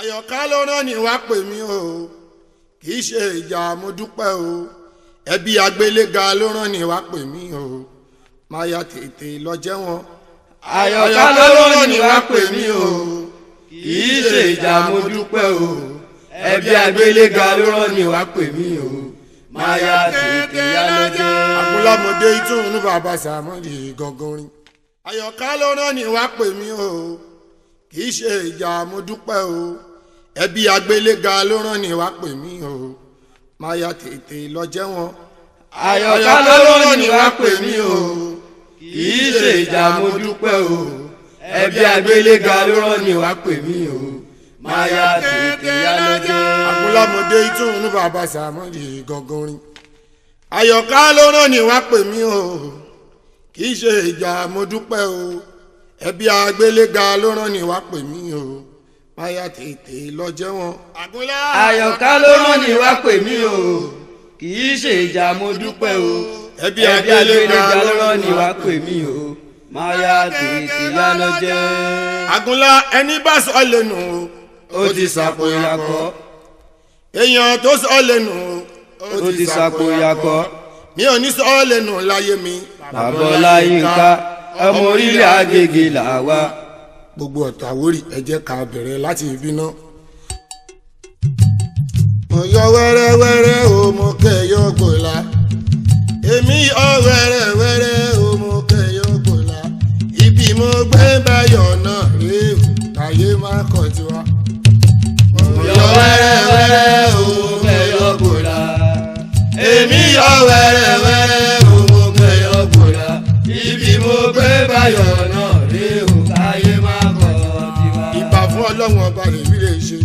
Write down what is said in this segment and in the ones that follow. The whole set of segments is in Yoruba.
àyọ̀ká ló rán ni wá pè mí o kì í ṣe ìjà mo dúpẹ́ o ẹbí agbéléga ló rán ni wá pè mí o máa ya tètè lọ jẹ́ wọn. àyọ̀ká ló rán ni wá pè mí o kì í ṣe ìjà mo dúpẹ́ o ẹbí agbéléga ló rán ni wá pè mí o máa ya tètè yá lọ jẹ́. àkúlámọdé ìtúnú bàbá sàmọ́dì gangan rin. àyọ̀ká ló rán ni wá pè mí o kì í ṣe ìjà mo dúpẹ́ o ẹbí agbéléga ló rán ni wá pè mí o máa ya tètè lọ jẹ́ wọn. àyọ̀ká ló rán ni wá pè mí o kì í ṣe ìjà mo dúpẹ́ o ẹbí agbéléga ló rán ni wá pè mí o máa ya tètè yá lọ jẹ́. àkúlámọdé ìtúnú bàbá sàmọ́dì gangan rin. àyọ̀ká ló rán ni wá pè mí o kì í ṣe ìjà mo dúpẹ́ o ẹbí agbéléga ló rán ni wá pè mí o máa ya tètè lọ jẹ́ wọn. àyọ̀ká ló rán ni wá pè mí o kì í ṣe ìjà mo dúpẹ́ o ẹbí agbéléga ló rán ni wá pè mí o máa ya tètè yá lọ jẹ́. àgúnlá ẹni bá sọ lẹ́nu ó ti sàpò yakọ. èèyàn tó sọ lẹ́nu ó ti sàpò yakọ. mi ò ní sọ lẹ́nu láyé mi. bàbá Ọláyínká ọmọ orílẹ̀ Agége là wá. gbogbo ọ̀tọ̀ Àwórì ẹ jẹ́ ká bẹ̀rẹ̀ láti ibi náà. mo yọ wẹ́rẹ́wẹ́rẹ́ o mo kẹ́yọ́ gbòòlà èmi yọ wẹ́rẹ́wẹ́rẹ́ o mo kẹ́yọ́ gbòòlà ibi mo gbé báyọ̀ náà rèé o táyé má kọ̀ tiwa. mo yọ wẹ́rẹ́wẹ́rẹ́ o mo kẹ́yọ́ gbòòlà èmi yọ wẹ́rẹ́wẹ́rẹ́ o mo kẹ́yọ́ gbòòlà ibi mo gbé báyọ̀ náà rèé o táyé má kọ̀ tiwa. ìbà fún ọlọ́run ọba rẹ̀ wí lè ṣe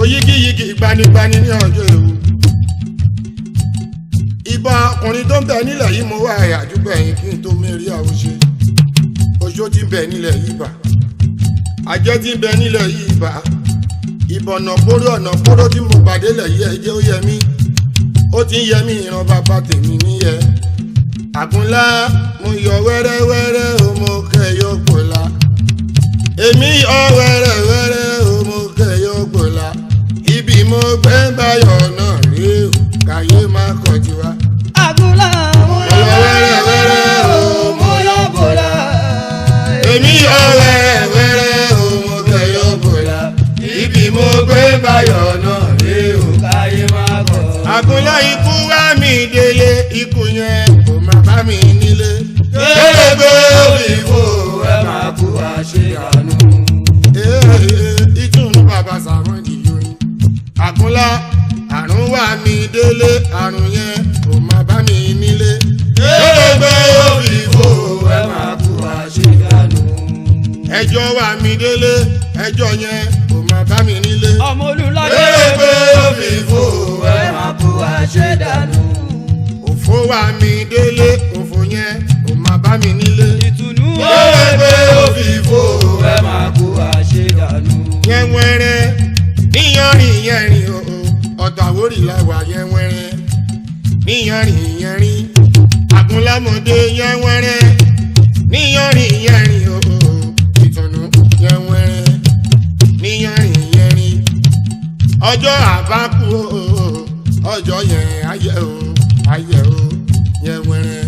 oyígíyigì gbanigbani ní ọjọ́ ewu. ìbọn ọkùnrin tó ń bẹ nílẹ̀ yìí mo wá àdúgbò ẹ̀yìn kí n tó mẹ́rí àwòṣe. oṣó tí ń bẹ nílẹ̀ yìí bà àjẹ́ tí ń bẹ nílẹ̀ yìí bà ìbọn ọ̀nà kóró tí mo pàdé lẹ̀ yìí ẹ̀jẹ̀ ó yẹ mí ó ti ń yẹ mí ìran bàbá tèmi níyẹ. àgúnlá mo yọ wẹ́rẹ́wẹ́rẹ́ o mo kẹ́yọ́ gbòòlà èmi yọ wẹ́rẹ́wẹ́rẹ́ o mo kẹ́yọ́ gbòòlà ibi mo gbé báyọ̀ náà rèé o káyé má kọ̀ tiwa. àgúnlá mo yọ wẹ́rẹ́wẹ́rẹ́ o mo yọ gbòòlà èmi yọ wẹ́rẹ́wẹ́rẹ́ o mo kẹ́yọ́ gbòòlà ibi mo gbé báyọ̀ náà rèé o káyé má kọ̀. àgúnlá ikú wá mi délé ikú yẹn kò má bá mi nílé. kérégbé òbí kò ẹ máa kú àṣeyànú. ìtùnú bàbá Sàmọ́dì yorin. àgúnlá àrùn wá mi délé àrùn yẹn kò má bá mi nílé. kérégbé òbí kò ẹ máa kú àṣeyànú. ẹjọ́ wá mi délé ẹjọ́ yẹn kò má bá mi nílé. ọmọ olùlọ́dẹ kérégbé òbí kò ẹ máa kú àṣedànù. òfò wá mi délé òfò yẹn kò má bá mi nílé. ìtùnú kérégbé òbí kò ẹ máa kú àṣedànù. yẹn wẹ́rẹ́ níyanrìn yẹn rìn o ọ̀tọ̀ Àwórì làwà yẹn wẹ́rẹ́ níyanrìn yẹn rìn àgúnlámọdé yẹn wẹ́rẹ́ níyanrìn yẹn rìn o ìtùnú yẹn wẹ́rẹ́ níyanrìn yẹn rìn ọjọ́ àbákú o ọjọ́ yẹn ayẹ o ayẹ o yẹn wẹ́rẹ́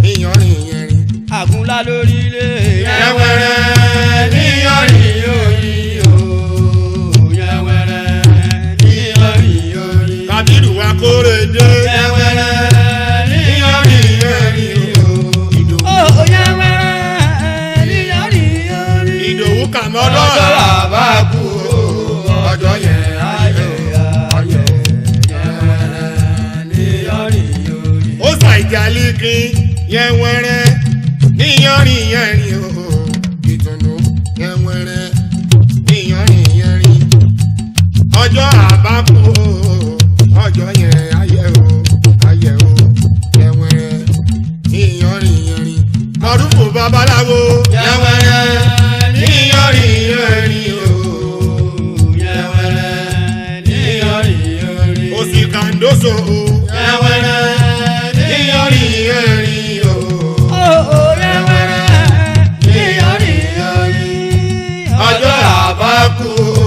níyanrìn yẹn rìn. àgúnlá lórílẹ̀ yẹn wẹ́rẹ́ níyanrìn yẹn rìn. Kàbírù wa kórè dé. yẹwẹrẹ níyọrí yọrí o. Ìdòwú yẹwẹrẹ níyọrí yọrí. Ìdòwú kàmọ́dọ̀ bàbá kú ọjọ́ yẹn ayọ̀ ayọ̀ yẹwẹrẹ níyọrí yọrí. ó ṣàìjàlí kí yẹn wẹ́rẹ́ níyanrìn yẹn rìn o. ìtùnú yẹn wẹ́rẹ́ níyanrìn yẹn rìn. ọjọ́ àbákú o ọjọ́ yẹn ayẹ o ayẹ o yẹn wẹ́rẹ́ níyanrìn yẹn rìn. mọ̀rúfù babaláwo yẹn wẹ́rẹ́ níyọrí yọrí o. yẹn wẹ́rẹ́ níyọrí yọrí. òsì kàndóso o yẹn wẹ́rẹ́ níyọrí yọrí o. yẹn wẹ́rẹ́ níyọrí yọrí. ọjọ́ àbákú o.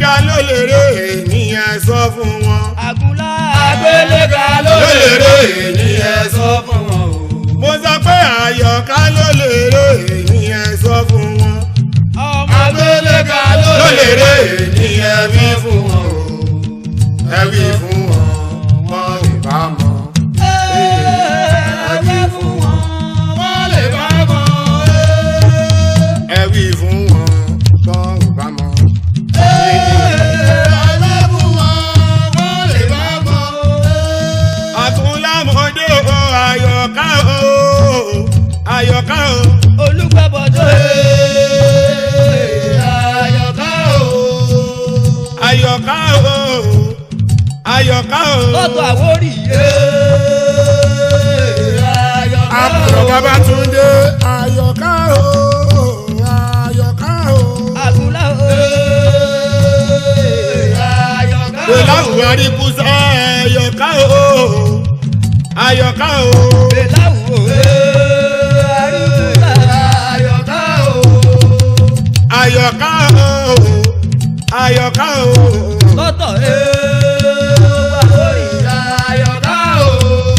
Àgbéléga ló lè rè ènìyàn sọ fún wọn. Àgúnlá Àgbéléga ló lè rè ènìyàn sọ fún wọn o. Mo sọ pé Àyọ̀ká ló lè rè ènìyàn sọ fún wọn. Àgbéléga ló lè rè ènìyàn wí fún wọn o. Ẹ wí fún wọn, wọn lè bá mọ̀. Ẹ wí fún wọn, wọ́n lè bá mọ̀. Ẹ wí fún wọn, wọn lè bá mọ̀. Àtúnlámọdé o Àyọ̀ká o Àyọ̀ká o Olúgbàbọ̀dọ̀ Àyọ̀ká o Àyọ̀ká o Àyọ̀ká o. lọ́tọ̀ Àwórì Àyọ̀ká o. Àbúrò Babátúndé Àyọ̀ká o Àyọ̀ká o. Àgúnlá o Àyọ̀ká o. Bèláwù Aríkúsá Àyọ̀ká o Àyọ̀ká o. Bèláwù Aríkúsá Àyọ̀ká o. Àyọ̀ká o Àyọ̀ká o. lọ́tọ̀ Àwórì Àyọ̀ká o.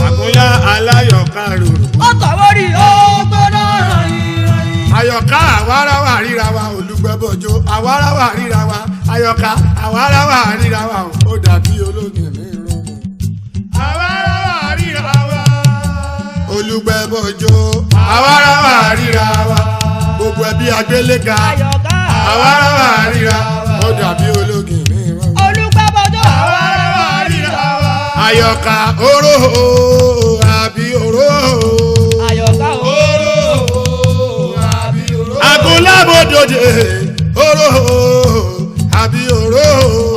Àgúnlá aláyọ̀ká rò. lọ́tọ̀ Àwórì ó gbọ́dọ̀ rìn. Àyọ̀ká àwáráwà ríra wa Olúgbẹ́bọ̀jọ́ àwáráwà ríra wa Àyọ̀ká àwáráwà ríra wa ó dàbí ológun ní irun. Àwáráwà ríra wa Olúgbẹ́bọ̀jọ́ àwáráwà ríra wa gbogbo ẹbí Àgbéléga Àyọ̀ká àwáráwà ríra ó dàbí ológun ní irun. Olúgbàbọ̀dọ̀ àwáráwà ríra wa. Àyọ̀ká oró àbí oró. Àyọ̀ká oró àbí oró. Àgúnlábòdòdè oró àbí oró.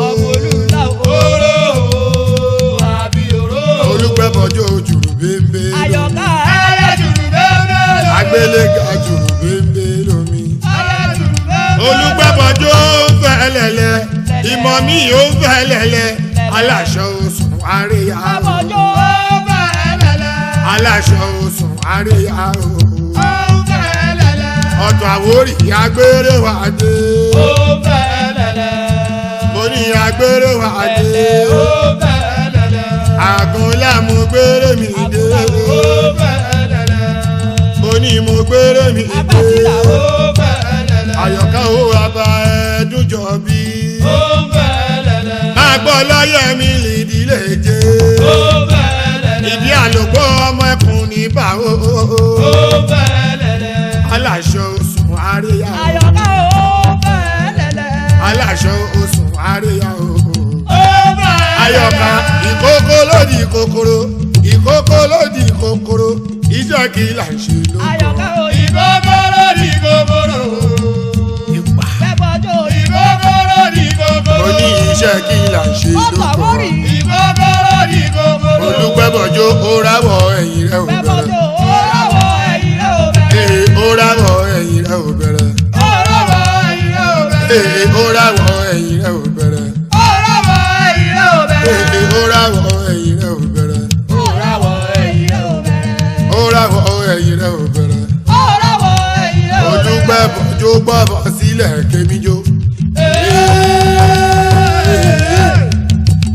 ọmọ olùlà oró àbí oró. Olúgbẹ́bọ̀jọ́ jùrù bẹ́ńbẹ́. Àyọ̀ká ẹyẹ jùrù bẹ́ẹ̀ lómi. Àgbéléga jùrù bẹ́ńbẹ́ lómi. ẹyẹ jùrù bẹ́ẹ̀. Olúgbẹ́bọ̀jọ́ fẹ́lẹ́lẹ́ ìmọ̀ mi yóò fẹ́lẹ́lẹ́ aláṣọ oṣù àríyá o. Àbọ̀jọ́ fẹ́lẹ́lẹ́. Aláṣọ oṣù àríyá o. ó fẹ́lẹ́lẹ́. Ọ̀tọ̀ Àwórì agbére wà dé. ó fẹ́lẹ́lẹ́. Mo ní agbére wà dé. ó fẹ́lẹ́lẹ́. Àgúnlá mo gbére mi dé. ó fẹ́lẹ́lẹ́. Mo ní mo gbére mi dé. Àbàtìlà ó fẹ́lẹ́lẹ́. Àyọ̀ká ó abá ẹdúnjọ bí. ó fẹ́lẹ́lẹ́. Àgbọ̀ lọ́yẹ̀ mi lìdílé jẹ́. ó fẹ́lẹ́lẹ́. Ìdí àlògbọ́ ọmọ ẹkùn ní báwo. ó fẹ́lẹ́lẹ́. Aláṣọ oṣù àríyá o. Àyọ̀ká ó fẹ́lẹ́lẹ́. Aláṣọ oṣù àríyá o. ó fẹ́lẹ́lẹ́. Àyọ̀ká ìkókó lòdì kòkòrò ìkókó lòdì kòkòrò ìjọ kí là ń ṣe lóko. Àyọ̀ká ó ìkókóró ní kòkòrò. Ìpà Bẹ́bọ̀jọ́ ìkókóró ní kòkòrò. ó ní iṣẹ́ kí là ń ṣe Ọ̀tọ̀ lóko. Àwórì ìkókóró ní kòkòrò. Olúgbẹ́bọ̀jọ́ ó ráwọ̀ ẹ̀yìn rẹ̀ ò bẹ̀rẹ̀. Bẹ́bọ̀jọ́ ó ráwọ̀ ẹ̀yìn rẹ̀ ò bẹ̀rẹ̀. Ee ó ráwọ̀ ẹ̀yìn rẹ̀ ò bẹ̀rẹ̀. ó ráwọ̀ ẹ̀yìn rẹ̀ ò bẹ̀rẹ̀. Ee ó ráwọ̀ ẹ̀yìn rẹ̀ ò bẹ̀rẹ̀. ó ráwọ̀ ẹ̀yìn rẹ̀ ò bẹ̀rẹ̀. Ee ó ráwọ̀ ẹ̀yìn rẹ̀ ò bẹ̀rẹ̀. ó ráwọ̀ ẹ̀yìn rẹ̀ ò bẹ̀rẹ̀. Ó ráwọ̀ ẹ̀yìn rẹ̀ ò bẹ̀rẹ̀. ó ráwọ̀ ẹ̀yìn rẹ̀ ò bẹ̀rẹ̀. Olúgbẹ́bọ̀jọ́ gbọ́bọ̀ sílẹ̀ kémijó.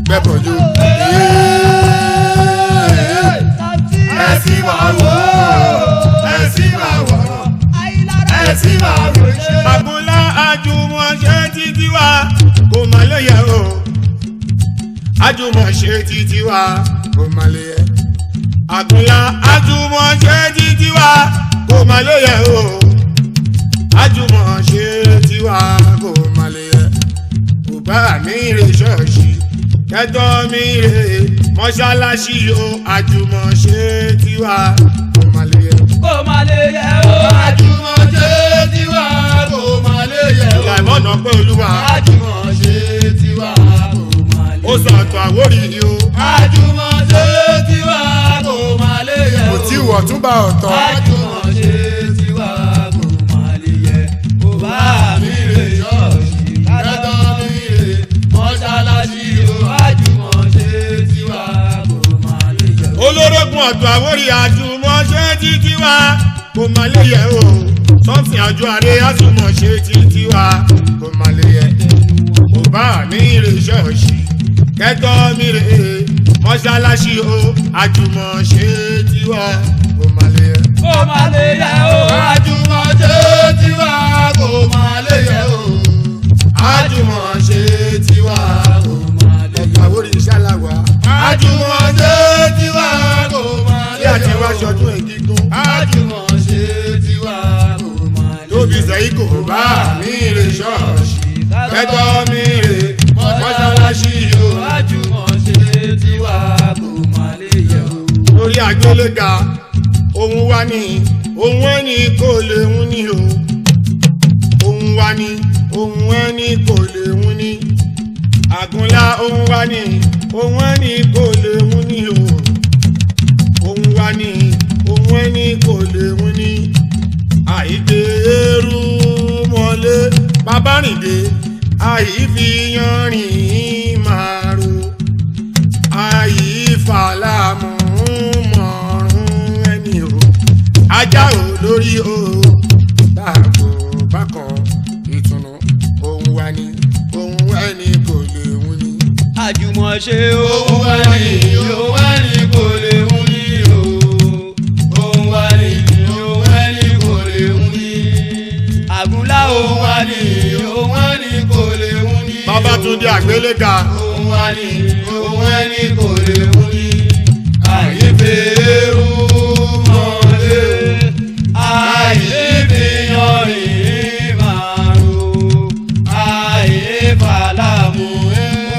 Gbẹ́bọ̀jọ́. Ẹ̀sìn máa wò ó. Ẹ̀sìn máa wò ó. Ẹ̀sìn máa wò ó. Àgúnlá àjùmọ̀ṣe títí wa kò má lè yẹ o. Àjùmọ̀ṣe títí wa kò má lè yẹ. Àgúnlá àjùmọ̀ṣe títí wa kò má lè yẹ o. Àjùmọ̀ṣe títí wa kò má lè yẹ. Kò bá mi rè ṣọ́ọ̀ṣì kẹtọ́ mi rè mọ́ṣáláṣí o. Àjùmọ̀ṣe títí wa kò má lè yẹ. Kò má lè yẹ o. Àjùmọ̀ṣe tiwa kò má lè yẹ o. Ìlànà pé Olúwa Àjùmọ̀ṣe tiwa kò má lè yẹ o. ó sọ̀tọ̀ Àwórì o. Àjùmọ̀ṣe tiwa kò má lè yẹ o. Kò tí wọ̀ tún bá ọ̀tọ̀. Àjùmọ̀ṣe tiwa kò má lè yẹ. Kò bá mi rè ṣọ́ọ̀ṣì kátó mi rè mọ́ṣáláṣí o. Àjùmọ̀ṣe tiwa kò má lè yẹ o. Olórógun ọ̀tọ̀ Àwórì àjùmọ̀ṣe títí wa kò má lè yẹ o. Sọ́ọ̀sì àjọ àrẹ àjùmọ̀ṣe títí wa kò má lè yẹ. Kò bá mi rè ṣọ́ọ̀ṣì kẹ́tọ́ mi rè mọ́ṣáláṣí o àjùmọ̀ṣe tiwa kò má lè yẹ. kò má lè yẹ o. àjùmọ̀ṣe tiwa kò má lè yẹ o. àjùmọ̀ṣe tiwa kò má lè yẹ o. ẹ̀ka orí ṣáláwá. àjùmọ̀ṣe tiwa kò má lè yẹ o. bí a ti wá ṣọdún ẹ̀gígún. àjùmọ̀ṣe tiwa kò má lè yẹ o. tóbi sẹ́yìn kò bá mi rè ṣọ́ọ̀ṣì kẹ́tọ́ mi rè mọ́ṣáláṣí o. àjùmọ̀ṣe tiwa kò má lè yẹ o. lórí àgbéléga ohun wa ni ohun ẹni kò lè hun ni o. ohun wa ni ohun ẹni kò lè hun ni. àgúnlá ohun wa ni ohun ẹni kò lè hun ni o. ohun wa ni ohun ẹni kò lè hun ni. àìdè eru mọ́lé babárìndé àìfiyanrìn màrú àìfàlámù mọ̀rún ẹni o. ajá ò lórí o báàgò bákan ìtùnú ohun wa ni ohun ẹni kò lè hun ni. àjùmọ̀ṣe ohun ẹni ohun ẹni kò lè hun ni o. ohun ẹni ohun ẹni kò lè hun ni. àgúnlá ohun ẹni ohun ẹni kò lè hun ni. Babátúndé Àgbéléga. ohun ẹni ohun ẹni kò lè hun ni. àyèfèrú mọ́lé àyèfìyànrìn màrú àyèfàlámù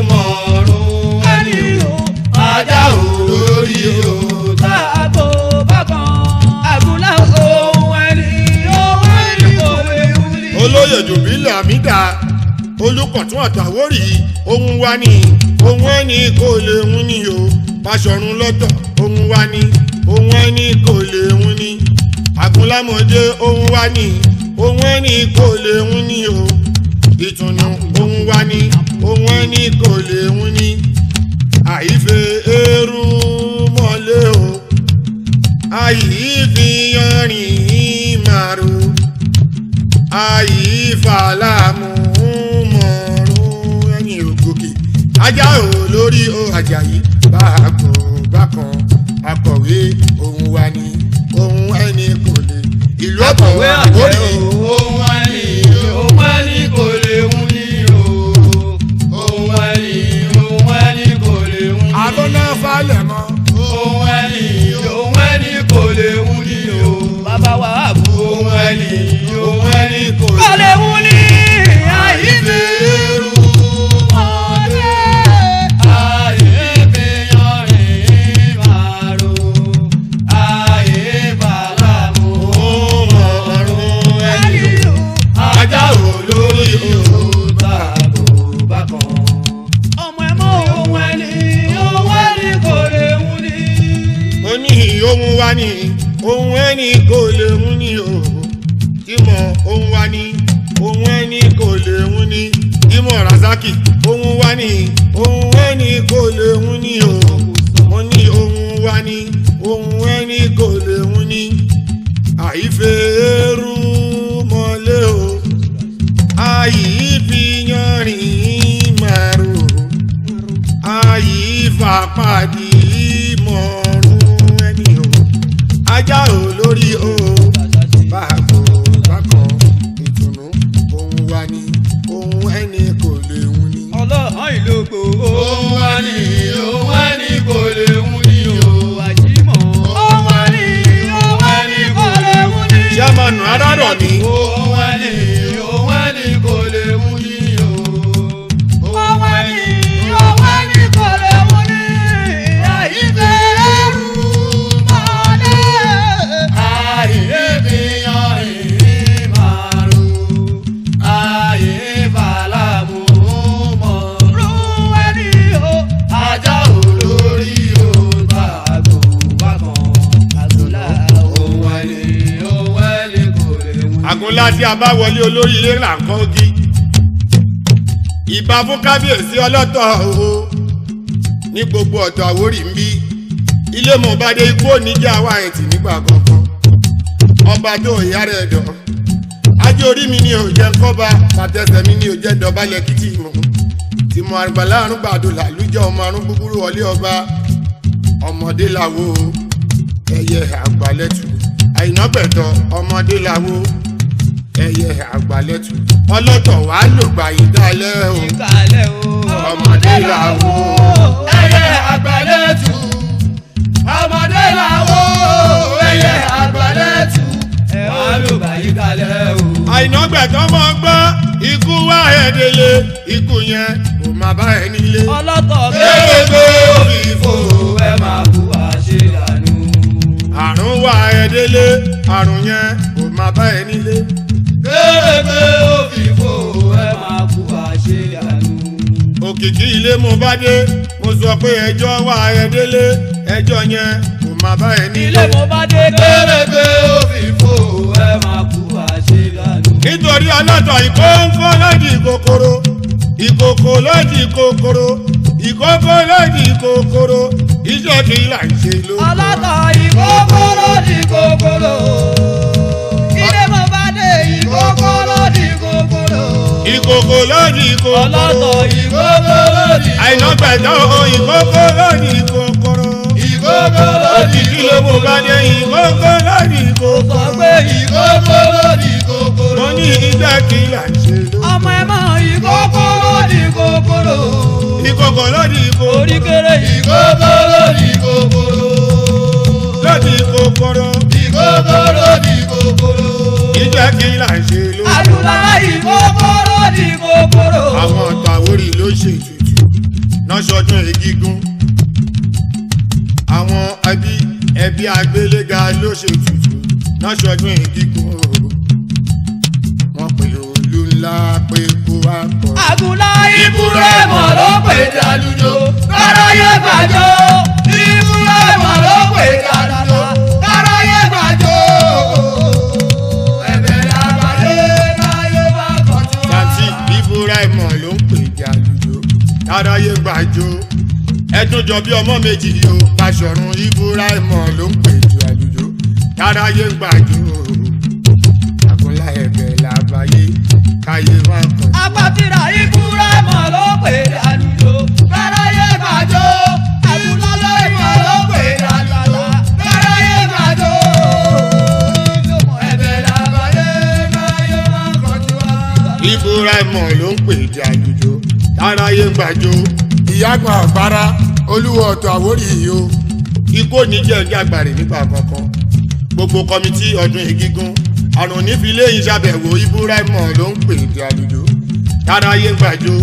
mọ̀rún ẹni o. ajá ò lórí o. báàbò bákan àgùnlá ohun ẹni ohun ẹni kò lè hun ni. olóyè jòbílẹ̀ àmìdá olùkọ̀tún àtàwórì ohun wa ni ohun ẹni kò lè hun ni o. Báṣọ̀run lọ́tọ̀ ohun wa ni ohun ẹni kò lè hun ni. àgúnlámọ̀dé ohun wa ni ohun ẹni kò lè hun ni o. ìtùnú ohun wa ni ohun ẹni kò lè hun ni. àìfẹ́ eru mọ́lé o àìfiyanrìn màrú àìfàlámù mọ̀rún ẹni ògòkè. ajá ò lórí o Àjàyí báàgò bákan akọ̀wé ohun wa ni ohun ẹni kò lè. ìlú akọ̀wé Àwórì ohun ẹni ohun ẹni kò lè hun ni o. ohun ẹni ohun ẹni kò lè hun ni. àgọ́nà falẹ̀ mọ́. ohun ẹni ohun ẹni kò lè hun ni o. bàbá wa àbú ohun ẹni ohun ẹni kò lè hun ni. àyífẹ́rù mọ́lé àyífẹ́yànrìn màrú àyífàlámù mọ̀rún ẹni o. ajá ò lórí o. báàbò bákan ọmọ ẹ̀ mọ́ ohun ẹni ohun ẹni kò lè hun ni. ó ní ohun wa ni ohun ẹni kò lè hun ni o. Tímọ̀ ohun wa ni ohun ẹni kò lè hun ni. Tímọ̀ Razaki ohun wa ni ohun ẹni kò lè hun ni o. mo ní ohun wa ni ohun ẹni kò lè hun ni. àìfẹ́ eru mọ́lé o àìfiyanrìn màrú àìfàpàdé mọ̀rún ẹni o. ajá ò lórí o báàgò bákan ìtùnú ohun wa ni ohun ẹni kò lè hun ni. ọlọ́hàn ìlógbò ohun ẹni ohun ẹni kò lè hun ni o. àjímọ̀ ohun ẹni ohun ẹni kò lè hun ni. sẹ́mọ̀nù arárọ̀ ni. ohun ẹni ohun ẹni kò lè hun ni o. ohun ẹni ohun ẹni kò lè hun ni. àyífẹ́rù mọ́lé àyífìyànrìn màrú àyífàlámù mọ̀rún ẹni o. ajá ò lórí o. báàgò bákan àgùnlá ohun ẹni ohun ẹni kò lè hun ni. àgúnlá tí a bá wọlé olórí ilé là ń kọ́ gí. ìbà fún kábíyèsí ọlọ́tọ̀ o ní gbogbo ọ̀tọ̀ Àwórì ń bí. ilé mọ̀ọ́bádé ikú oníjà wà ẹ̀tì nígbà kankan. ọba tó ìyá rẹ̀ dọ̀. ajé orí mi ni ò jẹ́ kọ́ba bàtẹ́sẹ̀ mi ni ò jẹ́ dọ̀bálẹ̀ kìtì mọ́. tí mo àgbàlá àrùn gbàdó làlújọ ọmọ àrùn búburú wọlé ọba ọmọdé làwọ ẹyẹ àgbàlẹ̀tù àìná gbẹ̀tọ̀ ọmọdé làwọ ẹyẹ àgbàlẹ̀tù ọlọ́tọ̀ wà lògbà ìdálẹ́ o ọmọdé làwọ ẹyẹ àgbàlẹ̀tù ọmọdé làwọ ẹyẹ àgbàlẹ̀tù wà lògbà ìdálẹ́ o. àìná gbẹ̀tọ̀ mọ́ gbọ́ ikú wá ẹ̀dẹ̀lẹ̀ ikú yẹn kò má bá ẹ nílé. ọlọ́tọ̀ gbẹ́gbẹ́ òfìfo ẹ máa kú àṣeyànú. àrùn wá ẹ̀dẹ̀lẹ̀ àrùn yẹn kò má bá ẹ nílé. gbẹ́gbẹ́ òfìfo ẹ máa kú àṣeyànú. òkìkí ilé mo bá dé mo sọ pé ẹjọ́ wá ẹ̀dẹ̀lẹ̀ ẹjọ́ yẹn kò má bá ẹ nílé. ilé mo bá dé gbẹ́gbẹ́ òfìfo ẹ máa kú àṣeyànú. nítorí ọlọ́tọ̀ ìkó ń fọ́ lọ́dì kòkòrò ìkòkò lọ́dì kòkòrò ìkòkò lọ́dì kòkòrò iṣẹ́ kí là ń ṣe ló. ọlọ́tọ̀ ìkòkòrò di kòkòrò ilé mo bá dé ìkòkòrò di kòkòrò. ìkòkò lọ́dì kòkòrò ọlọ́tọ̀ ìkòkòrò di kòkòrò. àìnàgbẹ̀dọ̀ ìkòkò lọ́dì kòkòrò ìkòkòrò di òkìkí ló mo bá dé ìkòkò lọ́dì sọ kòkòrò. pé ìkòkòrò di kòkòrò. mo ní iṣẹ́ kí là ń ṣe ló. ọmọ ẹ mọ ìkòkòrò di kòkòrò. ìkòkò lọ́dì kòkòrò orí kéré ìkòkòrò di kòkòrò. lọ́dì kòkòrò ìkòkòrò di kòkòrò. iṣẹ́ kí là ń ṣe ló. àdúrà ìkòkòrò di kòkòrò. àwọn ọ̀tọ̀ Àwórì ló ṣe ètùtù náà ṣọdún Egígún. àwọn ẹbí Agbéléga ló ṣe ètùtù náà ṣọdún Egígún. wọ́n pè olú ńlá pé kó wá kọ́. àgùlá ìbúrẹ́mọ̀ ló pè dàlúdò káráyé gbàjọ́. ìbúrẹ́mọ̀ ló pè dàlúdò káráyé gbàjọ́. ẹ̀bẹ̀ làgbàdé káyé bá kọjú wá. Santi Ibrahima ló ń pè jàlùjọ káráyé gbàjọ. ẹdún jọ bí ọmọ méjì o Báṣọ̀run Ibrahima ló ń pè jàlùjọ káráyé gbàjọ. àkúnlá ẹ̀bẹ̀ làbáyé káyé má kọjú. àpàtìrà ìbúrẹ́mọ̀ ló pè dàlúdò káráyé gbàjọ́. àgùlá ìmọ̀ ló pè dàlúdò káráyé gbàjọ́. ẹ̀bẹ̀ làgbàdé káyé bá kọjú wá. Ibrahima ló ń pè jàlùjọ káráyé gbàjọ. ìyàgbọ́n àgbára olúwo ọ̀tọ̀ Àwórì yìí o. ikú ò ní jẹ́ ọjọ́ àgbàrè nípa kankan. gbogbo kọmitì ọdún Egígún àrùn nífilé ìṣàbẹ̀wò Ibrahima ló ń pè jàlùjọ káráyé gbàjọ.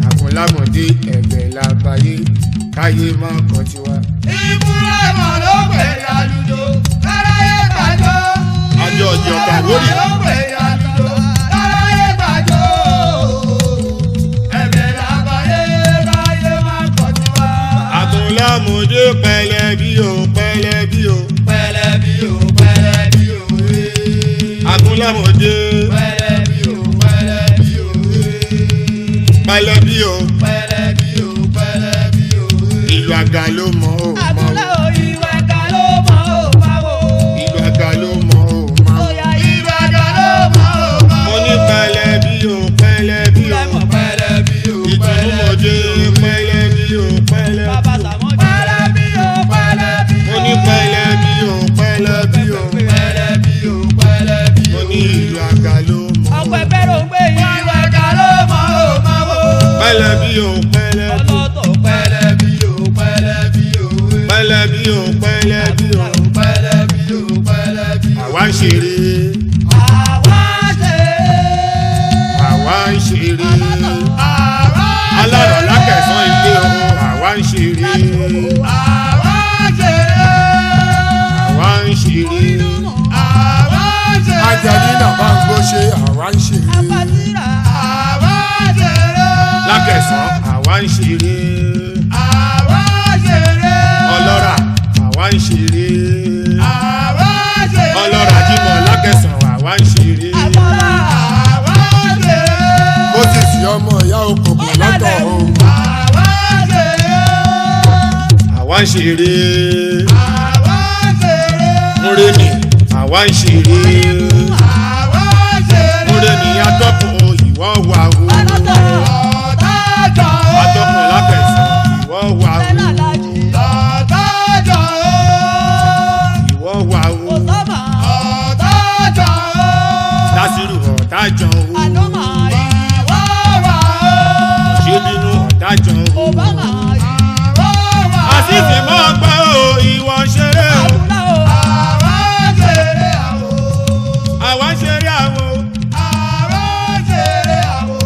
àkúnlámọ̀dé ẹ̀bẹ̀ làbáyé káyé má kọ́ tiwa. ìbúrẹ́mọ̀ ló pè dàlúdò káráyé gbàjọ́. àjọ ọ̀jọ̀gbọ́n Àwórì ló pè dàlúdò káráyé gbàjọ́. ẹ̀bẹ̀ làgbàdé káyé má kọjú wá. àkúnlámọ̀dé pẹlẹbí o pẹlẹbí o. pẹlẹbí o pẹlẹbí o àkúnlámọ̀dé pẹlẹbí o pẹlẹbí o pẹlẹbí o. pẹlẹbí o pẹlẹbí o. ìlú àga ló mọ ò máa àgùlá wò. ìwà ẹ̀ka ló mọ̀ ọ́ máa wò. ìlú àga ló mọ ò máa wò. Oya ìwà ẹ̀ka ló mọ̀ ọ́ máa wò. mo ní pẹlẹbí o pẹlẹbí o. Lẹ́mọ̀ pẹlẹbí o ìtùnúmọ̀dé pẹlẹbí o pẹlẹbí bàbá o. sàmọ́ pẹlẹbí o pẹlẹbí o. mo ní pẹlẹbí o pẹlẹbí o. pẹlẹbí o pẹlẹbí mo o. ní ìlú àga ló mọ ò. ọ̀pẹ bẹ́rù ń gbé ìwà ẹ̀ka ló mọ̀ ọ́ máa wò. pẹlẹbí o pẹlẹbí o. ọlọ́tọ̀ pẹlẹbí o pẹlẹbí o. pẹlẹbí o pẹlẹbí o. pẹlẹbí o pẹlẹbí o. àwa ń ṣeré àwa ṣe àwa ń ṣeré. àwa alárọ̀ lákẹ̀sán ilé o àwa ń ṣeré. àwa ṣe àwa ń ṣeré. àwa ṣe. Àjàní náà bá ń gbó ṣe àwa ń ṣeré. àpàtìrà àwa ṣe. lákẹ̀sán àwa ń ṣeré. àwa ṣe. ọlọ́rà àwa ń ṣeré. àwa ṣe. ọlọ́rà jímọ̀ lákẹ̀sán àwa ń ṣeré. àpàlà àwa ṣe. ó sì sí ọmọ ìyá òkòkò lọ́tọ̀ o. àwa ṣe. àwa ń ṣeré. àwa ṣe. múre ní àwa ń ṣeré. àwa ṣe. múre ní atọ́kùn ìwọ́ wà o. ọ̀tá ọ̀dájọ́ o. àná máa yí wá wá o. ṣé bínú ọ̀dájọ́ o. ọba máa yí wá wá o. àṣìṣe mọ́ gbọ́ o ìwọ ṣeré o. àbúrò o. àwa ṣeré àwò. àwa ṣeré àwo. àwa ṣeré àwò.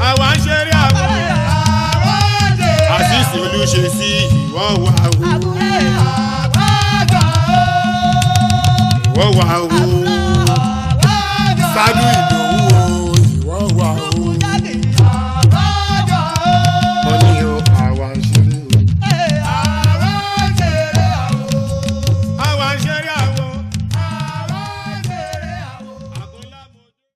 àwa ṣeré àwo. àwa ṣeré àwò. àṣìṣe olùṣe sí ìwọ wà o. àbúrò àwa gbà o. ìwọ wà o. àwa gbà o. Sádù Ìdòwú o ìwọ wà o. jáde àwa gbà o. mo ní o àwa ṣeré o. àwa ṣeré àwò. àwa ṣeré